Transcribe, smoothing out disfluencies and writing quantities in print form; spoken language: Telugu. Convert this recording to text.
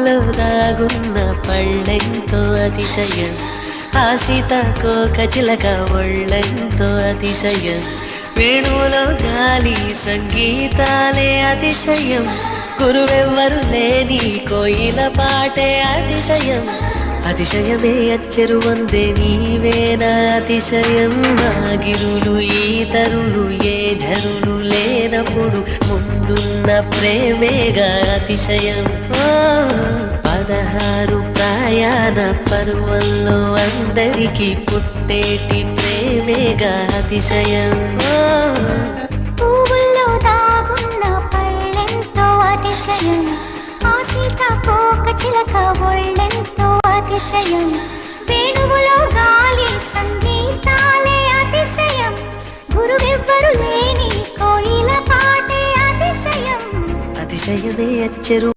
పువ్వుల్లో దాగున్న పళ్ళెంతో అతిశయం, ఆ సీతాకోక చిలక ఒళ్ళెంతో అతిశయం, వేణువులో గాలి సంగీతాలే అతిశయం, గురువెవ్వరు లేని కోయిల పాటే అతిశయం, అతిశయమే అచ్చెరు వందే నీవేనా అతిశయం. ఆగిరులు ఈతరులు ఏ జరులు లేనప్పుడు ముందున్న ప్రేమేగా అతిశయం. 16 ప్రయాణ పర్వంలో అందరికీ పుట్టేటి ప్రేమేగా అతిశయం. పువ్వుల్లో దాగున్న పళ్ళెంతో అతిశయం, ఆ సీతాకోక చిలక ఒళ్ళెంతో అతిశయం, వేణువులో గాలి సంగీతాలే అతిశయం, గురువెవ్వరు లేని కోయిల పాటే అతిశయం, అతిశయమే అచ్చెరు